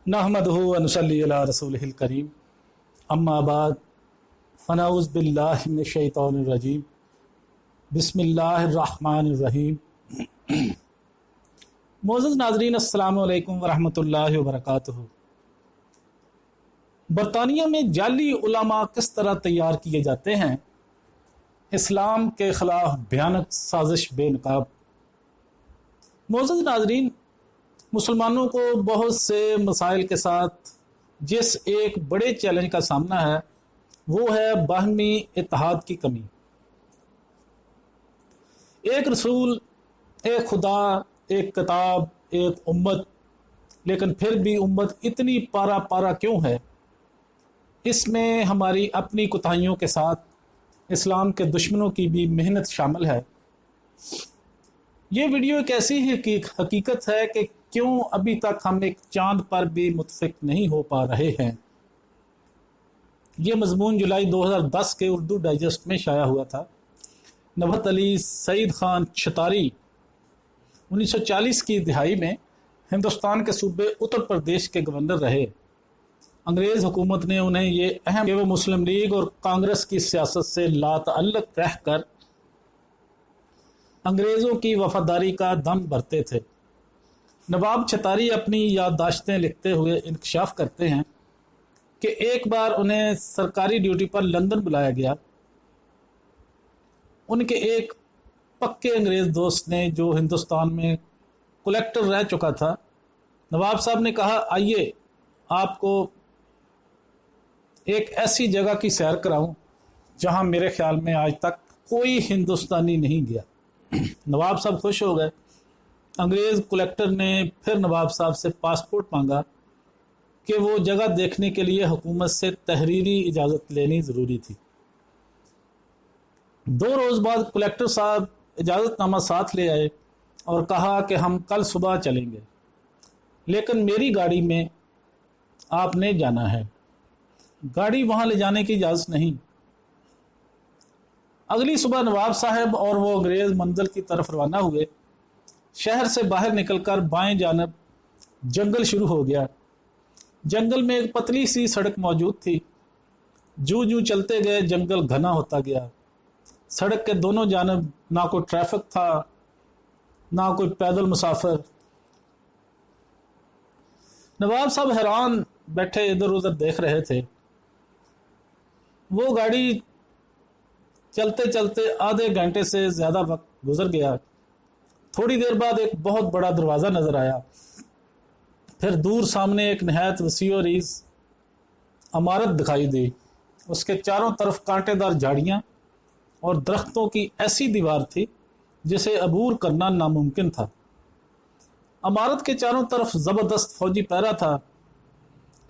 नहमदुहु व नुसल्ली अला रसूलिहिल करीम अम्मा बाद फ़नऊज़ु बिल्लाहि मिनश शैतानिर रजीम बिस्मिल्लाहिर रहमानिर रहीम। मोअज़्ज़ज़ नाज़रीन, अस्सलामु अलैकुम व रहमतुल्लाहि व बरकातुहू। बरतानिया में जाली उलमा किस तरह तैयार किए जाते हैं, इस्लाम के ख़िलाफ़ भयानक साजिश बेनकाब। मोअज़्ज़ज़ नाज़रीन, मुसलमानों को बहुत से मसाइल के साथ जिस एक बड़े चैलेंज का सामना है वो है बाहमी इत्तेहाद की कमी। एक रसूल, एक खुदा, एक किताब, एक उम्मत, लेकिन फिर भी उम्मत इतनी पारा पारा क्यों है? इसमें हमारी अपनी कोताहियों के साथ इस्लाम के दुश्मनों की भी मेहनत शामिल है। ये वीडियो एक ऐसी हकीकत है कि क्यों अभी तक हम एक चांद पर भी मुत्तफिक नहीं हो पा रहे हैं। ये मजमून जुलाई 2010 के उर्दू डाइजेस्ट में शाया हुआ था। नबहत अली सईद खान छतारी 1940 की दिहाई में हिंदुस्तान के सूबे उत्तर प्रदेश के गवर्नर रहे। अंग्रेज़ हुकूमत ने उन्हें ये अहम कि वो मुस्लिम लीग और कांग्रेस की सियासत से लातअल्लक रहकर अंग्रेज़ों की वफादारी का दम भरते थे। नवाब छतारी अपनी याददाश्तें लिखते हुए इंकशाफ करते हैं कि एक बार उन्हें सरकारी ड्यूटी पर लंदन बुलाया गया। उनके एक पक्के अंग्रेज़ दोस्त ने, जो हिंदुस्तान में कलेक्टर रह चुका था, नवाब साहब ने कहा, आइए आपको एक ऐसी जगह की सैर कराऊं जहां मेरे ख्याल में आज तक कोई हिंदुस्तानी नहीं गया। नवाब साहब खुश हो गए। अंग्रेज़ कलेक्टर ने फिर नवाब साहब से पासपोर्ट मांगा कि वो जगह देखने के लिए हुकूमत से तहरीरी इजाज़त लेनी ज़रूरी थी। 2 रोज़ बाद कलेक्टर साहब इजाज़तनामा साथ ले आए और कहा कि हम कल सुबह चलेंगे, लेकिन मेरी गाड़ी में आपने जाना है, गाड़ी वहाँ ले जाने की इजाज़त नहीं। अगली सुबह नवाब साहब और वो अंग्रेज़ मंजिल की तरफ रवाना हुए। शहर से बाहर निकलकर बाएं जानब जंगल शुरू हो गया। जंगल में एक पतली सी सड़क मौजूद थी। जूं जूं चलते गए जंगल घना होता गया। सड़क के दोनों जानब ना कोई ट्रैफिक था, ना कोई पैदल मुसाफिर। नवाब साहब हैरान बैठे इधर उधर देख रहे थे। वो गाड़ी चलते चलते आधे घंटे से ज़्यादा वक्त गुजर गया। थोड़ी देर बाद एक बहुत बड़ा दरवाज़ा नज़र आया। फिर दूर सामने एक नहायत वसी और रीज़ इमारत दिखाई दी। उसके चारों तरफ कांटेदार झाड़ियाँ और दरख्तों की ऐसी दीवार थी जिसे अबूर करना नामुमकिन था। इमारत के चारों तरफ ज़बरदस्त फौजी पहरा था।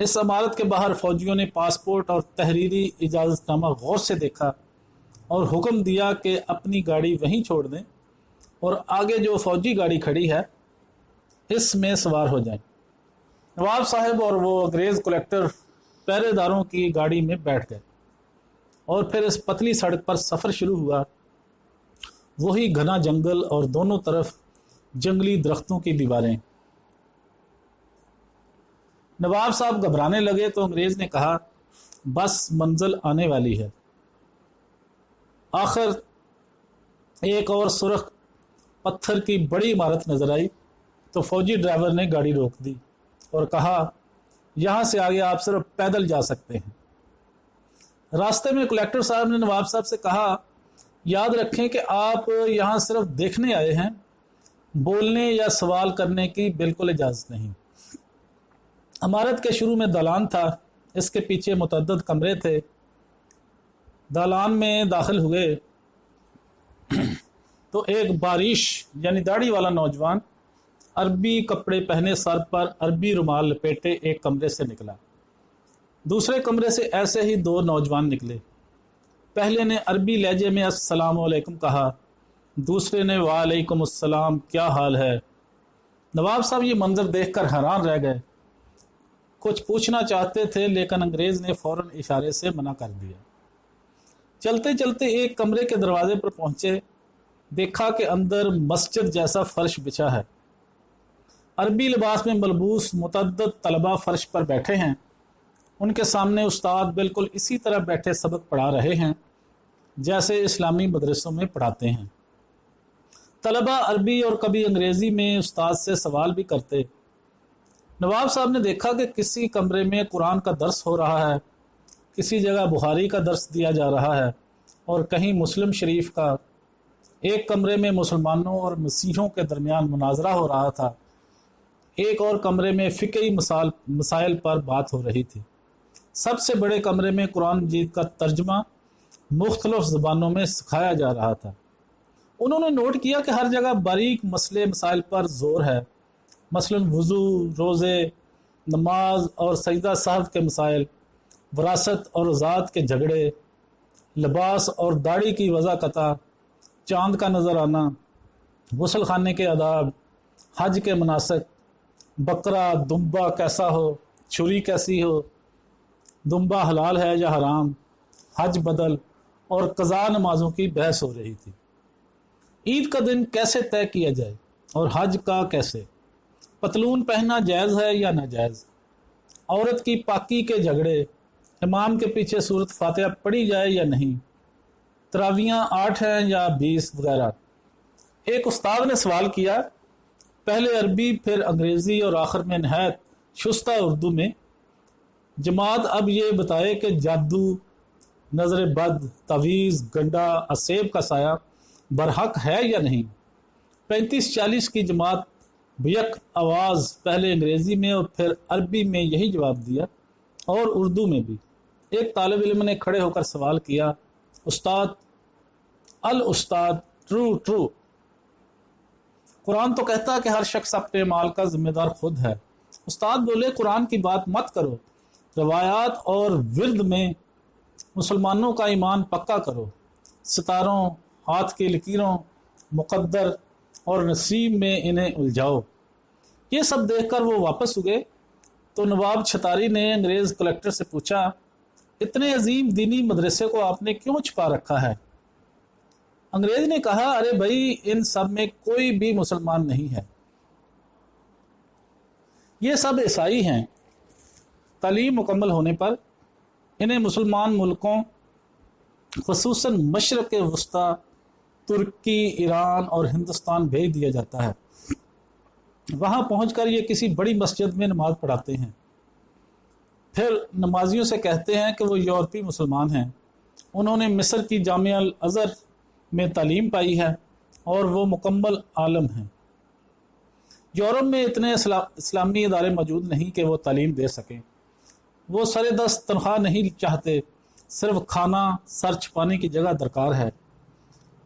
इस इमारत के बाहर फौजियों ने पासपोर्ट और तहरीरी इजाज़तनामा गौर से देखा और हुक्म दिया कि अपनी गाड़ी वहीं छोड़ दें और आगे जो फौजी गाड़ी खड़ी है इसमें सवार हो जाएं। नवाब साहब और वो अंग्रेज़ कलेक्टर पहरेदारों की गाड़ी में बैठ गए और फिर इस पतली सड़क पर सफ़र शुरू हुआ। वही घना जंगल और दोनों तरफ जंगली दरख्तों की दीवारें। नवाब साहब घबराने लगे तो अंग्रेज़ ने कहा, बस मंजिल आने वाली है। आखिर एक और सुरख पत्थर की बड़ी इमारत नजर आई तो फौजी ड्राइवर ने गाड़ी रोक दी और कहा, यहाँ से आगे आप सिर्फ पैदल जा सकते हैं। रास्ते में कलेक्टर साहब ने नवाब साहब से कहा, याद रखें कि आप यहाँ सिर्फ देखने आए हैं, बोलने या सवाल करने की बिल्कुल इजाज़त नहीं। इमारत के शुरू में दालान था, इसके पीछे मुतअद्दिद कमरे थे। दालान में दाखिल हुए तो एक बारिश यानी दाढ़ी वाला नौजवान अरबी कपड़े पहने, सर पर अरबी रुमाल लपेटे एक कमरे से निकला। दूसरे कमरे से ऐसे ही 2 नौजवान निकले। पहले ने अरबी लहजे में अस्सलाम वालेकुम कहा, दूसरे ने वालेकुम अस्सलाम, क्या हाल है। नवाब साहब ये मंजर देखकर हैरान रह गए। कुछ पूछना चाहते थे लेकिन अंग्रेज़ ने फ़ौरन इशारे से मना कर दिया। चलते चलते एक कमरे के दरवाजे पर पहुंचे। देखा कि अंदर मस्जिद जैसा फर्श बिछा है। عربی لباس میں ملبوس متعدد طلبہ فرش پر بیٹھے ہیں۔ ان کے سامنے استاد بالکل اسی طرح بیٹھے سبق پڑھا رہے ہیں جیسے اسلامی مدرسوں میں پڑھاتے ہیں۔ طلبہ عربی اور کبھی انگریزی میں استاد سے سوال بھی کرتے۔ نواب صاحب نے دیکھا کہ کسی کمرے میں قرآن کا درس ہو رہا ہے، کسی جگہ بخاری کا درس دیا جا رہا ہے اور کہیں مسلم شریف کا۔ ایک کمرے میں مسلمانوں اور مسیحیوں کے درمیان مناظرہ ہو رہا تھا، ایک اور کمرے میں فقہی مسائل پر بات ہو رہی تھی۔ سب سے بڑے کمرے میں قرآن مجید کا ترجمہ مختلف زبانوں میں سکھایا جا رہا تھا۔ انہوں نے نوٹ کیا کہ ہر جگہ باریک مسائل پر زور ہے، مثلا وضو، روزے، نماز اور سجدہ سہو کے مسائل، وراثت اور ذات کے جھگڑے، لباس اور داڑھی کی وضاحت، چاند کا نظر آنا، غسل خانے کے آداب، حج کے مناسک، بکرا دمبا کیسا ہو، چھری کیسی ہو، دمبا حلال ہے یا حرام، حج بدل اور قضا نمازوں کی بحث ہو رہی تھی۔ عید کا دن کیسے طے کیا جائے اور حج کا کیسے، پتلون پہننا جائز ہے یا ناجائز، عورت کی پاکی کے جھگڑے، امام کے پیچھے سورۃ فاتحہ پڑھی جائے یا نہیں، تراویحاں 8 ہیں یا 20 وغیرہ۔ ایک استاد نے سوال کیا، پہلے عربی پھر انگریزی اور آخر میں نہایت شستہ اردو میں، جماعت اب یہ بتائے کہ جادو، نظر بد، تعویذ، گنڈا، اسیب کا سایہ برحق ہے یا نہیں۔ 35-40 کی جماعت بیک آواز پہلے انگریزی میں اور پھر عربی میں یہی جواب دیا اور اردو میں بھی۔ ایک طالب علم نے کھڑے ہو کر سوال کیا، استاد الاستاد ٹرو، قرآن تو کہتا ہے کہ ہر شخص اپنے مال کا ذمہ دار خود ہے۔ استاد بولے، قرآن کی بات مت کرو، روایات اور ورد میں مسلمانوں کا ایمان پکا کرو، ستاروں، ہاتھ کی لکیروں، مقدر اور نصیب میں انہیں الجھاؤ۔ یہ سب دیکھ کر وہ واپس ہوئے تو نواب چھتاری نے انگریز کلکٹر سے پوچھا، اتنے عظیم دینی مدرسے کو آپ نے کیوں چھپا رکھا ہے؟ انگریز نے کہا، ارے بھائی، ان سب میں کوئی بھی مسلمان نہیں ہے، یہ سب عیسائی ہیں۔ تعلیم مکمل ہونے پر انہیں مسلمان ملکوں خصوصاً مشرق وسطیٰ، ترکی، ایران اور ہندوستان بھیج دیا جاتا ہے۔ وہاں پہنچ کر یہ کسی بڑی مسجد میں نماز پڑھاتے ہیں، پھر نمازیوں سے کہتے ہیں کہ وہ یورپی مسلمان ہیں، انہوں نے مصر کی جامعہ الازہر میں تعلیم پائی ہے اور وہ مکمل عالم ہیں۔ یورپ میں اتنے اسلامی ادارے موجود نہیں کہ وہ تعلیم دے سکیں۔ وہ سر دست تنخواہ نہیں چاہتے، صرف کھانا، سر چھپانے کی جگہ درکار ہے۔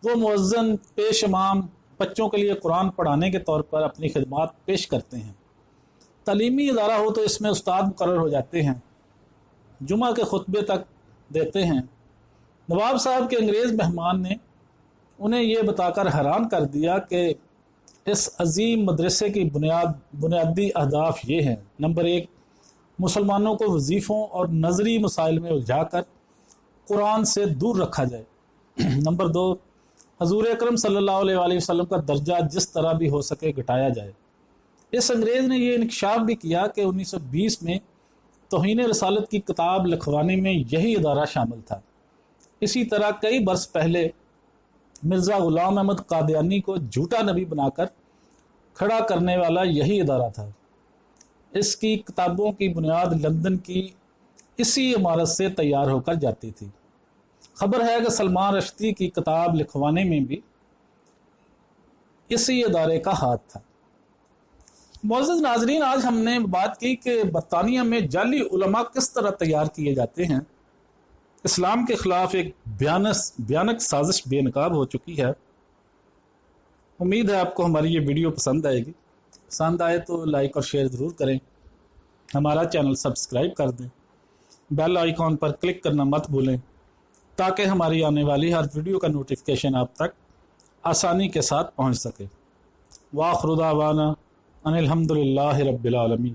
وہ مؤذن، پیش امام، بچوں کے لیے قرآن پڑھانے کے طور پر اپنی خدمات پیش کرتے ہیں۔ تعلیمی ادارہ ہو تو اس میں استاد مقرر ہو جاتے ہیں، جمعہ کے خطبے تک دیتے ہیں۔ نواب صاحب کے انگریز مہمان نے انہیں یہ بتا کر حیران کر دیا کہ اس عظیم مدرسے کی بنیادی اہداف یہ ہیں: نمبر 1، مسلمانوں کو وظیفوں اور نظری مسائل میں الجھا کر قرآن سے دور رکھا جائے۔ نمبر 2، حضور اکرم صلی اللہ علیہ وآلہ وسلم کا درجہ جس طرح بھی ہو سکے گھٹایا جائے۔ اس انگریز نے یہ انکشاف بھی کیا کہ 1920 میں توہین رسالت کی کتاب لکھوانے میں یہی ادارہ شامل تھا۔ اسی طرح کئی برس پہلے مرزا غلام احمد قادیانی کو جھوٹا نبی بنا کر کھڑا کرنے والا یہی ادارہ تھا۔ اس کی کتابوں کی بنیاد لندن کی اسی عمارت سے تیار ہو کر جاتی تھی۔ خبر ہے کہ سلمان رشدی کی کتاب لکھوانے میں بھی اسی ادارے کا ہاتھ تھا۔ معزز ناظرین، آج ہم نے بات کی کہ برطانیہ میں جعلی علماء کس طرح تیار کیے جاتے ہیں۔ اسلام کے خلاف ایک بھیانک سازش بے نقاب ہو چکی ہے۔ امید ہے آپ کو ہماری یہ ویڈیو پسند آئے گی۔ پسند آئے تو لائک اور شیئر ضرور کریں، ہمارا چینل سبسکرائب کر دیں، بیل آئیکن پر کلک کرنا مت بھولیں تاکہ ہماری آنے والی ہر ویڈیو کا نوٹیفیکیشن آپ تک آسانی کے ساتھ پہنچ سکے۔ وآخر دعوانا ان الحمد للہ رب العالمین۔